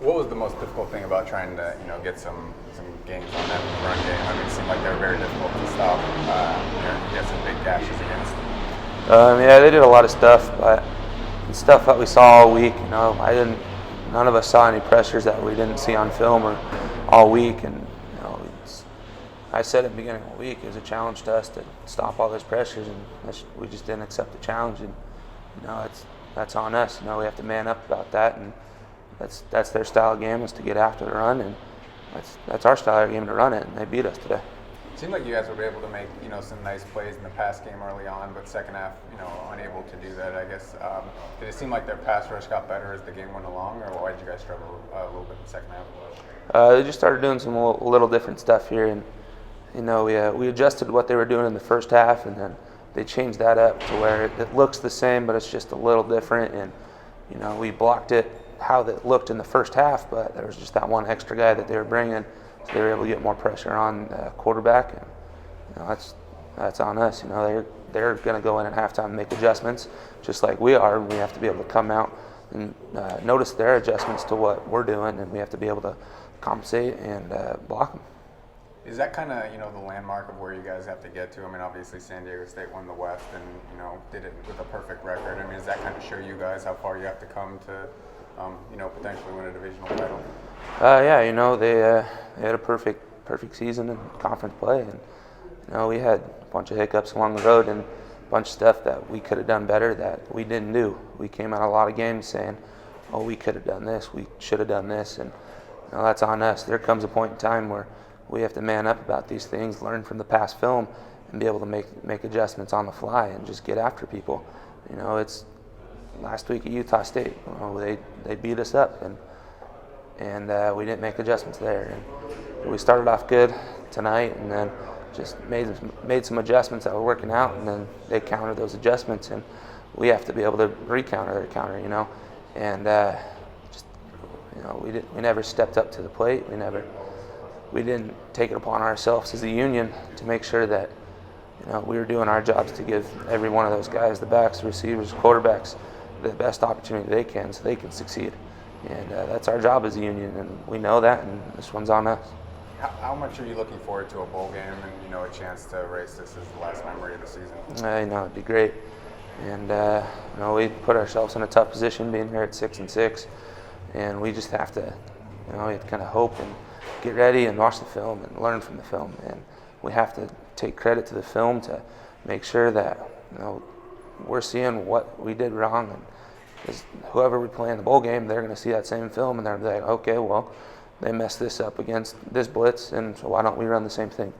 What was the most difficult thing about trying to, get some games on that run game? I mean, it seemed like they were very difficult to stop. You had some big gashes against them. Yeah, they did a lot of stuff, but the stuff that we saw all week, none of us saw any pressures that we didn't see on film or all week. And I said at the beginning of the week, it was a challenge to us to stop all those pressures, and we just didn't accept the challenge. And that's on us. We have to man up about that, and that's their style of game, is to get after the run, and that's our style of game, to run it, and they beat us today. It seemed like you guys were able to make, some nice plays in the pass game early on, but second half, unable to do that, I guess. Did it seem like their pass rush got better as the game went along, or why did you guys struggle a little bit in the second half? They just started doing some little different stuff here, and we adjusted what they were doing in the first half, and then they changed that up to where it looks the same, but it's just a little different. And we blocked it how it looked in the first half, but there was just that one extra guy that they were bringing, so they were able to get more pressure on the quarterback. And that's on us. They're going to go in at halftime and make adjustments, just like we are. We have to be able to come out and notice their adjustments to what we're doing, and we have to be able to compensate and block them. Is that kind of, the landmark of where you guys have to get to? I mean, obviously San Diego State won the West and, did it with a perfect record. I mean, does that kind of show you guys how far you have to come to, potentially win a divisional title? Yeah, they had a perfect season in conference play. And, we had a bunch of hiccups along the road and a bunch of stuff that we could have done better that we didn't do. We came out a lot of games saying, oh, we could have done this, we should have done this, and that's on us. There comes a point in time where we have to man up about these things, learn from the past film, and be able to make adjustments on the fly and just get after people. It's last week at Utah State. They beat us up, and we didn't make adjustments there. And we started off good tonight, and then just made some adjustments that were working out, and then they countered those adjustments, and we have to be able to re-counter their counter. And we never stepped up to the plate. We didn't take it upon ourselves as a union to make sure that we were doing our jobs to give every one of those guys, the backs, the receivers, quarterbacks, the best opportunity they can so they can succeed. And that's our job as a union, and we know that, and this one's on us. How much are you looking forward to a bowl game and a chance to erase this as the last memory of the season? It'd be great. And we put ourselves in a tough position being here at 6-6, and we just have to kind of hope and get ready and watch the film and learn from the film. And we have to take credit to the film to make sure that we're seeing what we did wrong. And because whoever we play in the bowl game, they're going to see that same film and they're going to be like, okay, well, they messed this up against this blitz, and so why don't we run the same thing?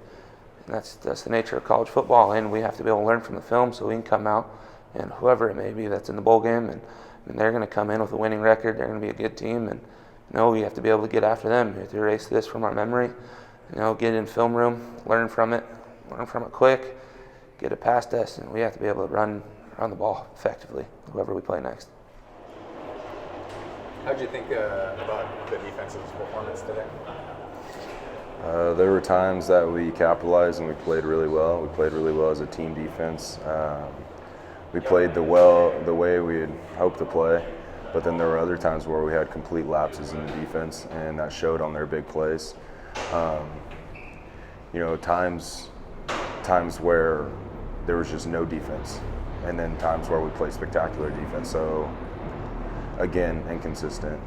And that's the nature of college football, and we have to be able to learn from the film so we can come out, and whoever it may be that's in the bowl game, and they're going to come in with a winning record. They're going to be a good team, and we have to be able to get after them. We have to erase this from our memory, get in film room, learn from it quick, get it past us, and we have to be able to run the ball effectively, whoever we play next. How did you think about the defense's performance today? There were times that we capitalized and we played really well. We played really well as a team defense. We played the way we had hoped to play, but then there were other times where we had complete lapses in the defense, and that showed on their big plays. Times where there was just no defense, and then times where we played spectacular defense. So, again, inconsistent.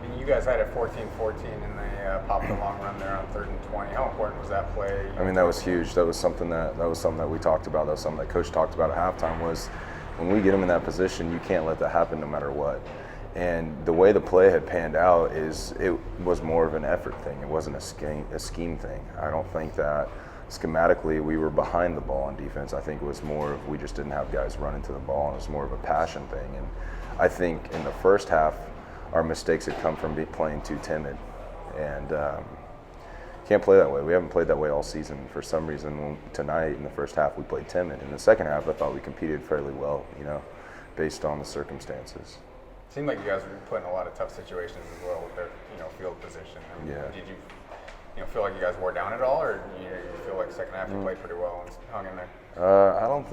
And you guys had it 14-14, and they popped a long run there on 3rd and 20. How important was that play? I mean, that was huge. That was something that we talked about. That was something that Coach talked about at halftime. Was when we get them in that position, you can't let that happen no matter what. And the way the play had panned out is it was more of an effort thing. It wasn't a scheme thing. I don't think that schematically we were behind the ball on defense. I think it was more of we just didn't have guys running to the ball, and it was more of a passion thing. And I think in the first half, our mistakes had come from playing too timid. And can't play that way. We haven't played that way all season. For some reason, tonight in the first half, we played timid. In the second half, I thought we competed fairly well, based on the circumstances. It seemed like you guys were put in a lot of tough situations as well with their, field position. I mean, Yeah. Did you, feel like you guys wore down at all, or you feel like second half you played pretty well and hung in there? I don't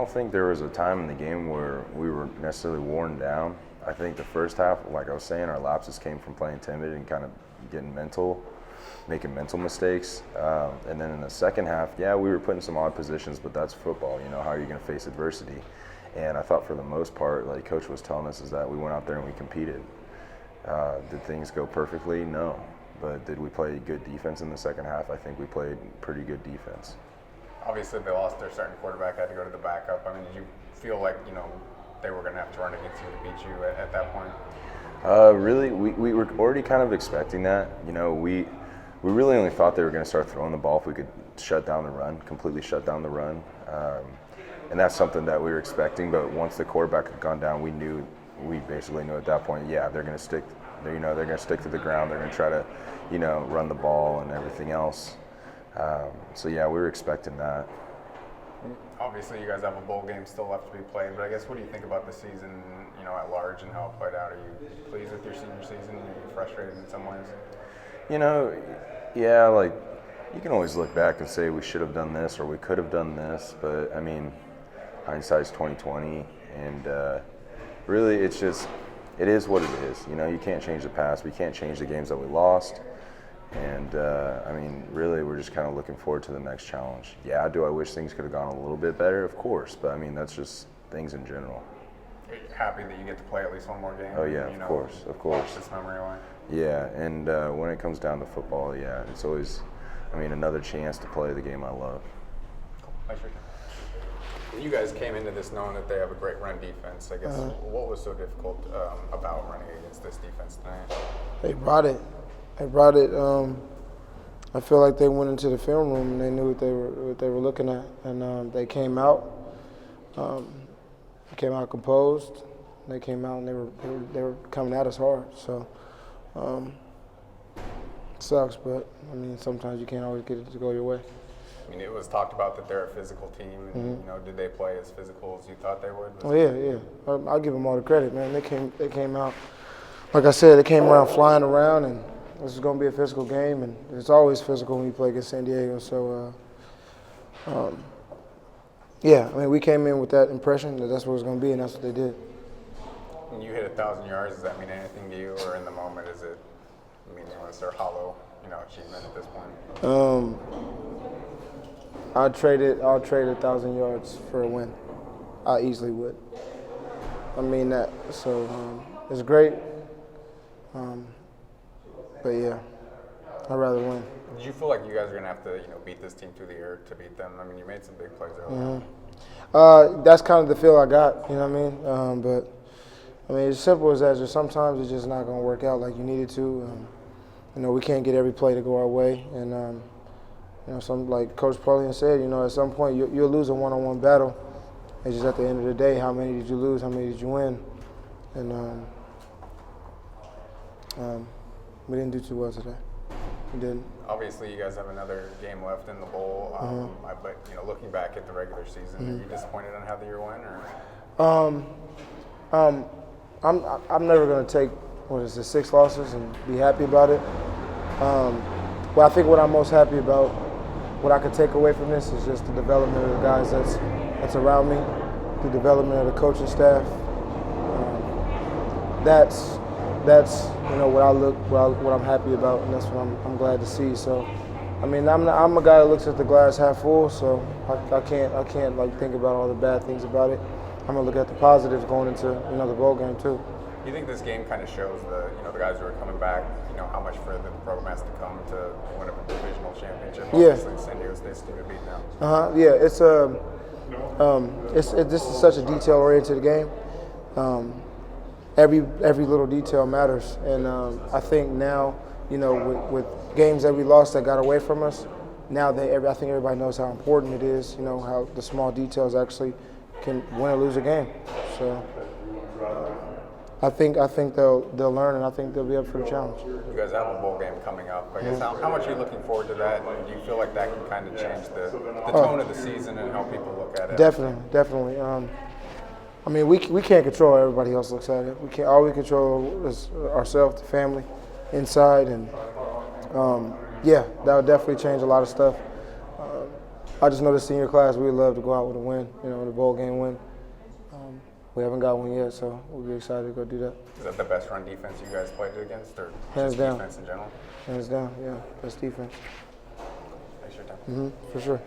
think there was a time in the game where we were necessarily worn down. I think the first half, like I was saying, our lapses came from playing timid and kind of getting mental, making mental mistakes. And then in the second half, yeah, we were put in some odd positions, but that's football. You know, how are you going to face adversity? And I thought for the most part, like Coach was telling us, is that we went out there and we competed. Did things go perfectly? No. But did we play good defense in the second half? I think we played pretty good defense. Obviously, they lost their starting quarterback, had to go to the backup. I mean, did you feel like, you know, they were going to have to run against you to beat you at that point? Really, we were already kind of expecting that. You know, we really only thought they were going to start throwing the ball if we could shut down the run, completely shut down the run. And that's something that we were expecting. But once the quarterback had gone down, we basically knew at that point, yeah, they're going to stick. They're going to stick to the ground. They're going to try to, you know, run the ball and everything else. So yeah, we were expecting that. Obviously, you guys have a bowl game still left to be played, but I guess what do you think about the season, you know, at large and how it played out? Are you pleased with your senior season? Are you frustrated in some ways? You know, yeah, like you can always look back and say we should have done this or we could have done this, but I mean, hindsight's 20/20, and really, it is what it is. You know, you can't change the past. We can't change the games that we lost. And, I mean, really, we're just kind of looking forward to the next challenge. Yeah, do I wish things could have gone a little bit better? Of course. But, I mean, that's just things in general. Are you happy that you get to play at least one more game? Oh, yeah, of course. Watch this memory line. Yeah, and when it comes down to football, yeah, it's always, I mean, another chance to play the game I love. Cool. Thanks for your time. You guys came into this knowing that they have a great run defense. I guess what was so difficult about running against this defense tonight? They brought it. I feel like they went into the film room and they knew what they were looking at, and they came out. Composed. They came out and they were coming at us hard. So it sucks, but I mean sometimes you can't always get it to go your way. I mean, it was talked about that they're a physical team, and you know, did they play as physical as you thought they would? Oh yeah. I'll give them all the credit, man. They came out. Like I said, they came around flying around, and this is going to be a physical game, and it's always physical when you play against San Diego. So, yeah, I mean, we came in with that impression that that's what it was going to be, and that's what they did. When you hit 1,000 yards, does that mean anything to you, or in the moment is it meaningless or hollow, you know, achievement at this point? I'll trade 1,000 yards for a win. I easily would. I mean that. So it's great. But yeah, I'd rather win. Did you feel like you guys are gonna have to, you know, beat this team through the air to beat them? I mean, you made some big plays earlier. That's kind of the feel I got. You know what I mean? But I mean, it's simple as that. Just sometimes it's just not gonna work out like you needed to. You know, we can't get every play to go our way, and you know, some like Coach Polian said, you know, at some point you'll lose a one-on-one battle. It's just at the end of the day, how many did you lose? How many did you win? And we didn't do too well today. We didn't. Obviously, you guys have another game left in the bowl. But you know, looking back at the regular season, are you disappointed on how the year went? Or? I'm never going to take 6 losses and be happy about it. Well, I think what I'm most happy about, what I could take away from this, is just the development of the guys that's around me, the development of the coaching staff. That's you know what I'm happy about, and that's what I'm glad to see. So, I mean, I'm a guy that looks at the glass half full, so I can't like think about all the bad things about it. I'm gonna look at the positives going into the bowl game too. Do you think this game kind of shows the guys who are coming back, you know, how much further the program has to come to win a divisional championship? Yeah. Obviously, San Diego State's team to beat now. Yeah, this is such a detail-oriented game. Every little detail matters, and I think now, you know, with games that we lost that got away from us, now I think everybody knows how important it is. You know, how the small details actually can win or lose a game. So I think they'll learn, and I think they'll be up for the challenge. You guys have a bowl game coming up. I guess how much are you looking forward to that? And do you feel like that can kind of change the tone of the season and how people look at it? Definitely. I mean, we can't control how everybody else looks at it. We can't. All we control is ourselves, the family, inside, and yeah, that would definitely change a lot of stuff. I just know the senior class, we would love to go out with a win, you know, the bowl game win. we haven't got one yet, so we'll be excited to go do that. Is that the best run defense you guys played against, or Hands just down. defense in general? Hands down, yeah, best defense. Thanks for your time. For sure.